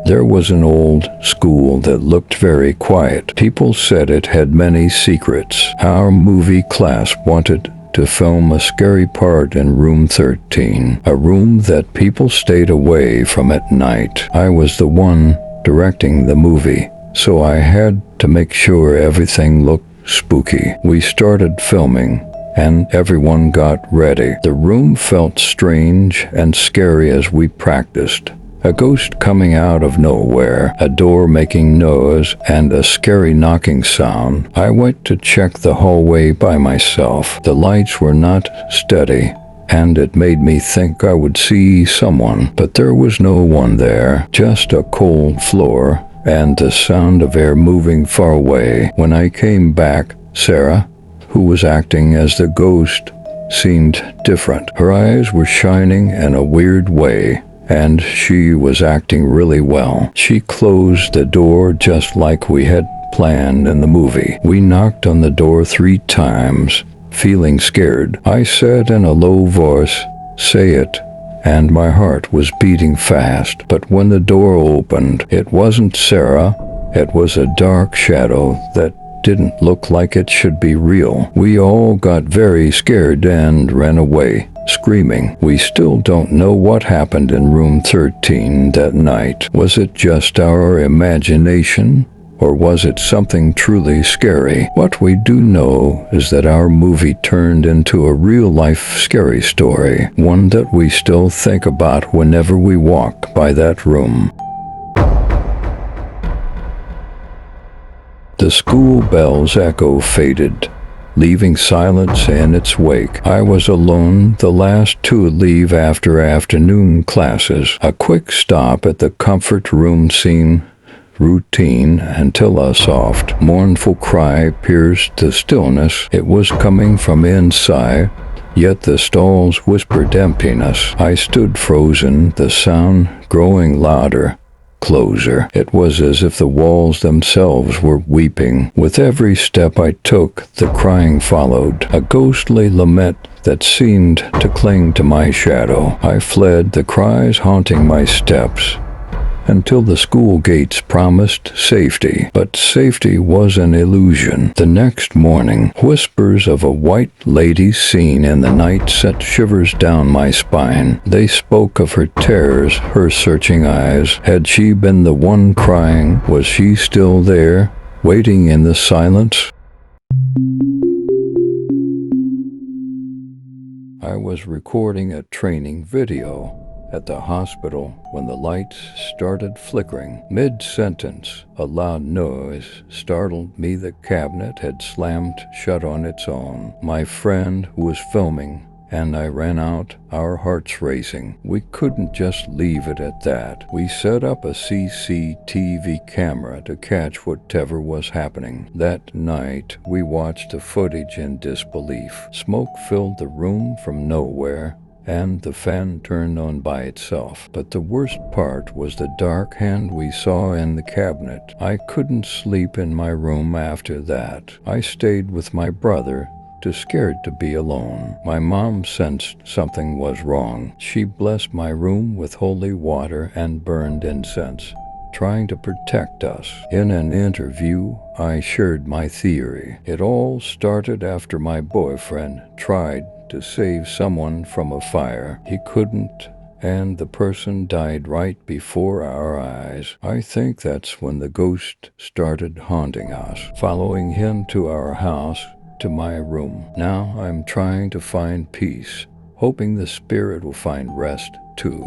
There was an old school that looked very quiet. People said it had many secrets. Our movie class wanted to film a scary part in room 13, a room that people stayed away from at night. I was the one directing the movie, so I had to make sure everything looked spooky. We started filming, and everyone got ready. The room felt strange and scary as we practiced. A ghost coming out of nowhere, a door making noise, and a scary knocking sound. I went to check the hallway by myself. The lights were not steady, and it made me think I would see someone, but there was no one there, just a cold floor and the sound of air moving far away. When I came back, Sarah, who was acting as the ghost, seemed different. Her eyes were shining in a weird way, and she was acting really well. She closed the door just like we had planned in the movie. We knocked on the door 3 times, feeling scared. I said in a low voice, "Say it," and my heart was beating fast. But when the door opened, it wasn't Sarah. It was a dark shadow that didn't look like it should be real. We all got very scared and ran away, screaming. We still don't know what happened in room 13 that night. Was it just our imagination, or was it something truly scary? What we do know is that our movie turned into a real-life scary story, one that we still think about whenever we walk by that room. The school bell's echo faded, leaving silence in its wake. I was alone, the last to leave after afternoon classes. A quick stop at the comfort room seemed routine until a soft, mournful cry pierced the stillness. It was coming from inside, yet the stalls whispered emptiness. I stood frozen, the sound growing louder, closer. It was as if the walls themselves were weeping. With every step I took, the crying followed, a ghostly lament that seemed to cling to my shadow. I fled, the cries haunting my steps, until the school gates promised safety. But safety was an illusion. The next morning, whispers of a white lady seen in the night sent shivers down my spine. They spoke of her terrors, her searching eyes. Had she been the one crying? Was she still there, waiting in the silence? I was recording a training video at the hospital when the lights started flickering. Mid-sentence, a loud noise startled me. The cabinet had slammed shut on its own. My friend who was filming and I ran out, our hearts racing. We couldn't just leave it at that. We set up a CCTV camera to catch whatever was happening. That night, we watched the footage in disbelief. Smoke filled the room from nowhere, and the fan turned on by itself. But the worst part was the dark hand we saw in the cabinet. I couldn't sleep in my room after that. I stayed with my brother, too scared to be alone. My mom sensed something was wrong. She blessed my room with holy water and burned incense, trying to protect us. In an interview, I shared my theory. It all started after my boyfriend tried to save someone from a fire. He couldn't, and the person died right before our eyes. I think that's when the ghost started haunting us, following him to our house, to my room. Now I'm trying to find peace, hoping the spirit will find rest too.